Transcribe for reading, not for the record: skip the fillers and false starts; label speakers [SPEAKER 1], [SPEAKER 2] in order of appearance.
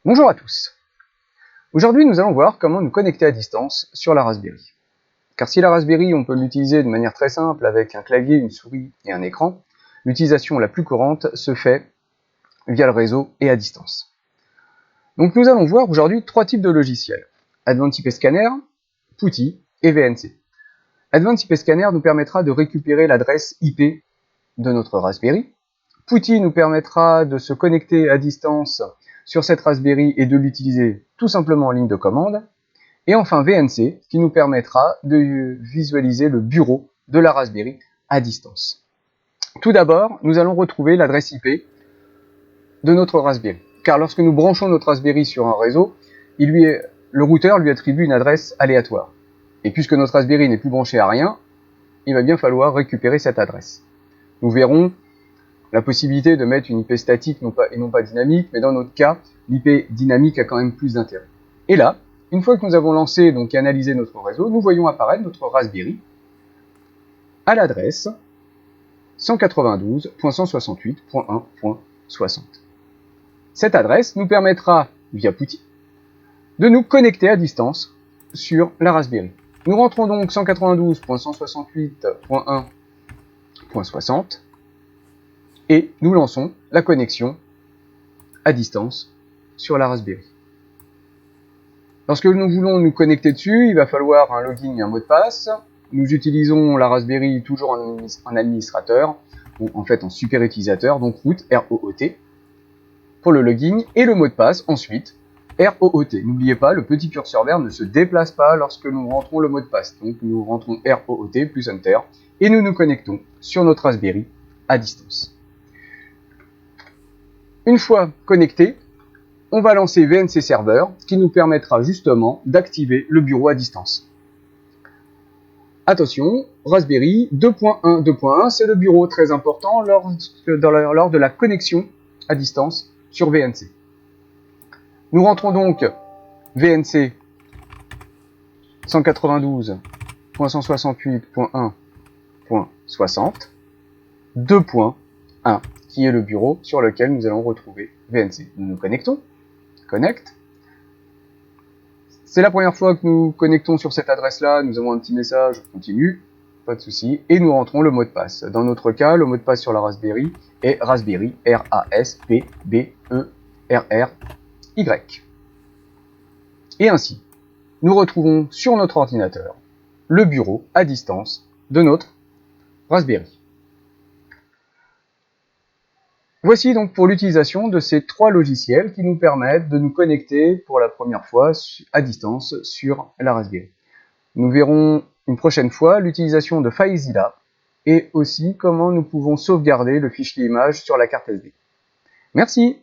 [SPEAKER 1] Bonjour à tous. Aujourd'hui, nous allons voir comment nous connecter à distance sur la Raspberry. Car si la Raspberry, on peut l'utiliser de manière très simple avec un clavier, une souris et un écran, l'utilisation la plus courante se fait via le réseau et à distance. Donc nous allons voir aujourd'hui trois types de logiciels. Advanced IP Scanner, PuTTY et VNC. Advanced IP Scanner nous permettra de récupérer l'adresse IP de notre Raspberry. PuTTY nous permettra de se connecter à distance sur cette Raspberry et de l'utiliser tout simplement en ligne de commande. Et enfin VNC qui nous permettra de visualiser le bureau de la Raspberry à distance. Tout d'abord, nous allons retrouver l'adresse IP de notre Raspberry. Car lorsque nous branchons notre Raspberry sur un réseau, le routeur lui attribue une adresse aléatoire. Et puisque notre Raspberry n'est plus branché à rien, il va bien falloir récupérer cette adresse. Nous verrons la possibilité de mettre une IP statique et non pas dynamique, mais dans notre cas, l'IP dynamique a quand même plus d'intérêt. Et là, une fois que nous avons lancé et analysé notre réseau, nous voyons apparaître notre Raspberry à l'adresse 192.168.1.60. Cette adresse nous permettra, via PuTTY, de nous connecter à distance sur la Raspberry. Nous rentrons donc 192.168.1.60 et nous lançons la connexion à distance sur la Raspberry. Lorsque nous voulons nous connecter dessus, il va falloir un login et un mot de passe. Nous utilisons la Raspberry toujours en administrateur, ou en fait en super utilisateur, donc root, R-O-O-T, pour le login, et le mot de passe ensuite, R-O-O-T. N'oubliez pas, le petit curseur vert ne se déplace pas lorsque nous rentrons le mot de passe. Donc nous rentrons R-O-O-T plus Enter, et nous nous connectons sur notre Raspberry à distance. Une fois connecté, on va lancer VNC Server qui nous permettra justement d'activer le bureau à distance. Attention, Raspberry 2.1, c'est le bureau très important lors de la connexion à distance sur VNC. Nous rentrons donc VNC 192.168.1.60 2.1 qui est le bureau sur lequel nous allons retrouver VNC. Nous nous connectons. Connect. C'est la première fois que nous connectons sur cette adresse-là, nous avons un petit message, continue, pas de souci, et nous rentrons le mot de passe. Dans notre cas, le mot de passe sur la Raspberry est Raspberry, R-A-S-P-B-E-R-R-Y. Et ainsi, nous retrouvons sur notre ordinateur le bureau à distance de notre Raspberry. Voici donc pour l'utilisation de ces trois logiciels qui nous permettent de nous connecter pour la première fois à distance sur la Raspberry. Nous verrons une prochaine fois l'utilisation de FileZilla et aussi comment nous pouvons sauvegarder le fichier image sur la carte SD. Merci.